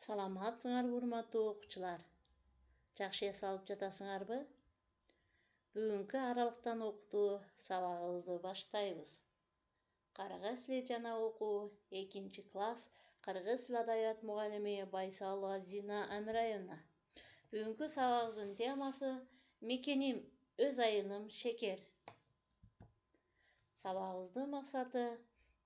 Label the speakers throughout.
Speaker 1: Саламатсыңарбы урматтуу окуучулар? Жакшы эс алып жатасыңарбы? Бүгүнкү аралыктан окутуу сабагыбызды баштайбыз. Кыргыз тили жана окуу 2-класс кыргыз тил адабият мугалими Байсалова Зина Амираевна. Бүгүнкү сабагыбыздын темасы мекеним, өз айылым шекер. Сабагыбыздын максаты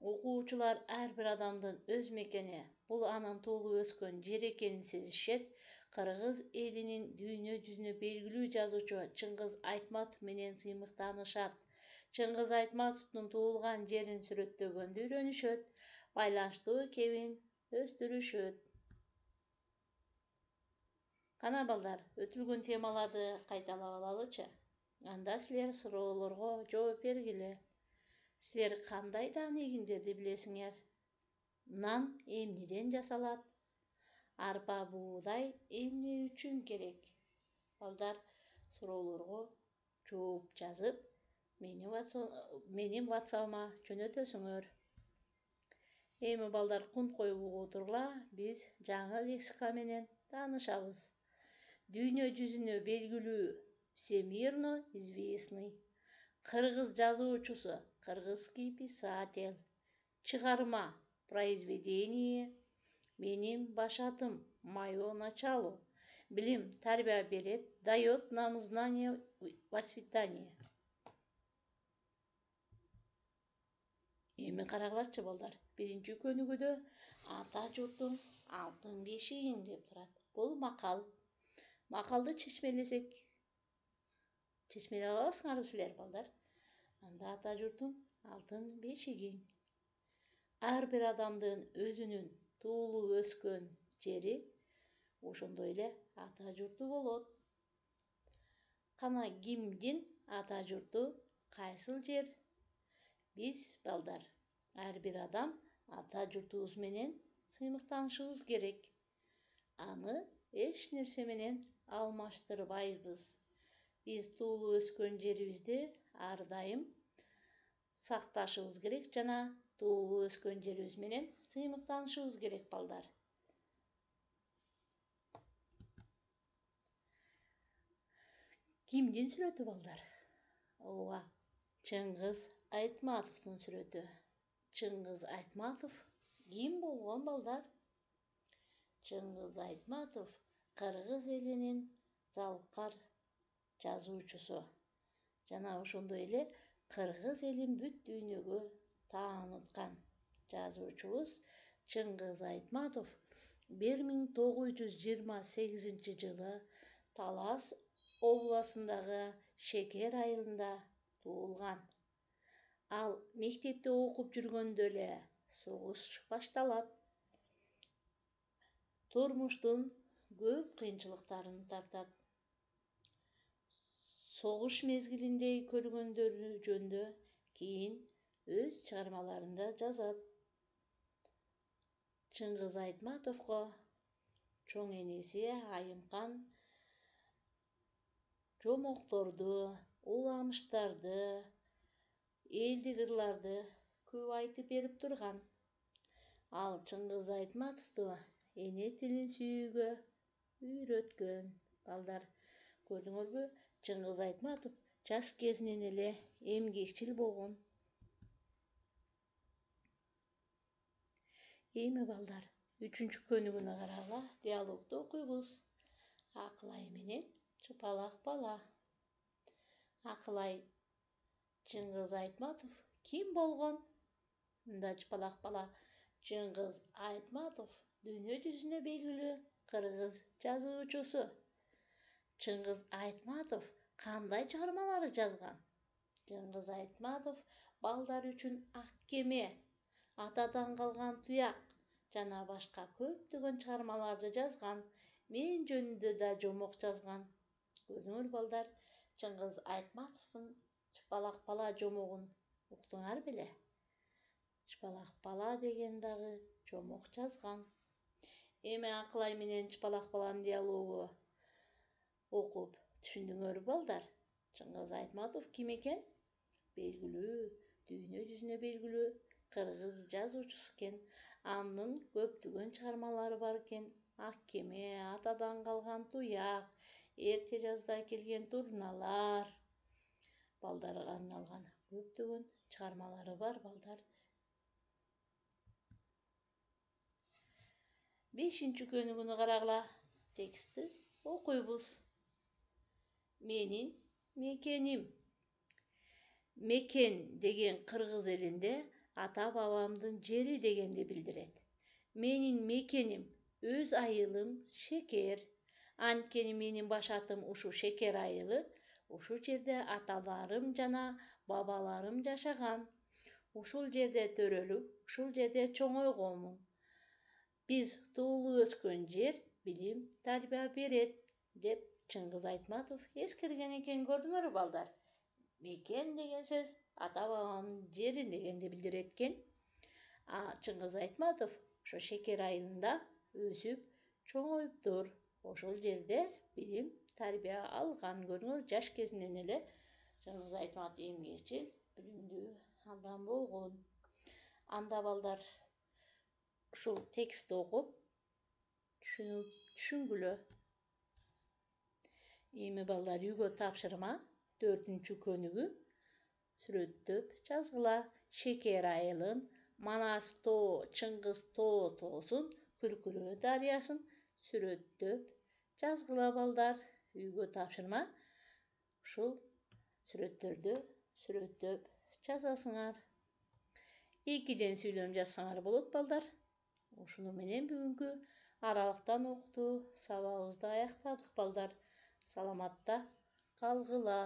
Speaker 1: окуучулар ар бир адамдын өз мекени, бул анын туулуп өскөн жер экенин сезишет. Кыргыз элинин дүйнө жүзүнө белгилүү жазуучу Чыңгыз Айтматов менен сыймыктанышат. Чыңгыз Айтматовдун туулган жерин сүрөттөгөндү үйрөнүшөт, байланыштуу кебин өстүрүшөт. Кана балдар, өтүлгөн темаларды кайталап алалычы. Анда силер суроолорго жооп бергиле. Силер кандай даан эгиндерди билесиңер? Нан эмнеден жасалат? Арпа, буудай эмне үчүн керек? Балдар, суроолорго жооп жазып, менин WhatsApp'ыма жөнөтөсүңөр. Эми балдар, кунт коюп угуп отургула, биз жаңы лексика менен таанышабыз. Дүйнө жүзүнө белгилүү, всемирно известный. Кыргыз жазуучусу, кыргызский писатель. Чыгарма, произведение. Менин баш атым, мое начало. Билим тарбия берет, дает нам знание, воспитание. Эми карагылачы балдар. Биринчи көнүгүүдө ата журтуң алтын бешигиң деп турат. Бул макал. Макалды чечмелесек, чечмелей аласыңарбы силер балдар? Анда ата журтуң алтын бешигиң. Ар бир адамдын өзүнүн туулуп өскөн жери ошондой эле ата журту болот. Кана кимдин ата журту кайсыл жер? Биз балдар, ар бир адам ата журтубуз менен сыймыктанышыбыз керек. Аны эч нерсе менен алмаштырбайбыз. Биз туулуп өскөн жерибизди ар дайым сакташыбыз керек жана туулуп өскөн жерибиз менен сыймыктанышыбыз керек балдар. Кимдин сүрөтү балдар? Ооба, Чыңгыз Айтматовдун сүрөтү. Чыңгыз Айтматов ким болгон балдар? Чыңгыз Айтматов кыргыз элинин залкар жазуучусу. Жана ошондой эле кыргыз элин бүт дүйнөгө тааныткан жазуучубуз Чыңгыз Айтматов 1928 жылы Талас областындагы Шекер айылында туулган. Ал мектепте окуп жүргөндө эле согуш башталат. Турмуштун көп кыйынчылыктарын тартат. Согуш мезгилиндеги көргөндөрү жөнүндө кийин өз чыгармаларында жазат. Чыңгыз Айтматовго чоң энеси Айымкан жомокторду, уламыштарды, элдик ырларды көп айтып берип турган. Ал Чыңгыз Айтматовду эне тилин сүйүүгө үйрөткөн. Балдар, көрдүңөрбү? Чыңгыз Айтматов жаш кезинен эле эмгекчил болгон. Эми балдар, 3-чү көнүгүүнү карагыла, диалогду окуйбуз. Акылай менен Чапалак бала. Акылай, Чыңгыз Айтматов ким болгон? Мында Чапалак бала. Чыңгыз Айтматов дүйнө жүзүнө белгилүү кыргыз жазуучусу. Чыңгыз Айтматов кандай чыгармалар жазган? Чыңгыз Айтматов балдар үчүн Ак кеме, Атадан калган туяк жана башка көптөгөн чыгармаларды жазган. Мен жөнүндө да жомок жазган. Көрдүңөр балдар, Чыңгыз Айтматовдун Чапалак бала жомогун уктуңар беле? Чапалак бала деген дагы жомок жазган. Эми Акылай менен Чапалак баланын диалогу окуп түшүндүңөрбү балдар? Чыңгыз Айтматов ким экен? Белгилүү, дүйнө жүзүнө белгилүү кыргыз жазуучусу экен. Анын көптөгөн балдардын чыгармалары бар экен. Ак кеме, атадан калган туяк, эрте жазда келген турналар. Балдарга арналган көптөгөн чыгармалары бар балдар. 5-көнүгүнү карагыла. Текстти окуйбуз. Менин мекеним. Мекен деген кыргыз элинде ата бабамдын жери дегенди билдирет. Менин мекеним, өз айылым Шекер. Анткени менин баш атым ушу Шекер айылы. Ушул жерде аталарым жана бабаларым жашаган. Ушул жерде төрөлүп, ушул жерде чоңойгонмун. Биз туулуп өскөн жер билим, тарбия берет, деп Чыңгыз Айтматов эскерген экен. Көрдүңөрбү балдар? Мекен деген сөз ата бабамдын жерин дегенди билдирет экен. Чыңгыз Айтматов ошо Шекер айылында өсүп чоңоюптур. Ошол жерде билим, тарбия алган. Көрүңөр, жаш кезинен эле Чыңгыз Айтматов эмгечил, билимдүү адам болгон. Анда балдар ушул текстти окуп түшүнгүлө. Эми балдар үйгө тапшырма 4-көнүгү сүрөттөп жазгыла. Шекер айылын, Манас тоо, Чыңгыз тоосун, Күркүрөө дарыясын сүрөттөп жазгыла балдар. Үйгө тапшырма ушул сүрөттөрдү сүрөттөп жазасыңар. 2ден сүйлөм жазсаңар болот балдар. Ушуну менен бүгүнкү аралыктан окутуу сабагыбызды аяктадык балдар. Саламатта калгыла.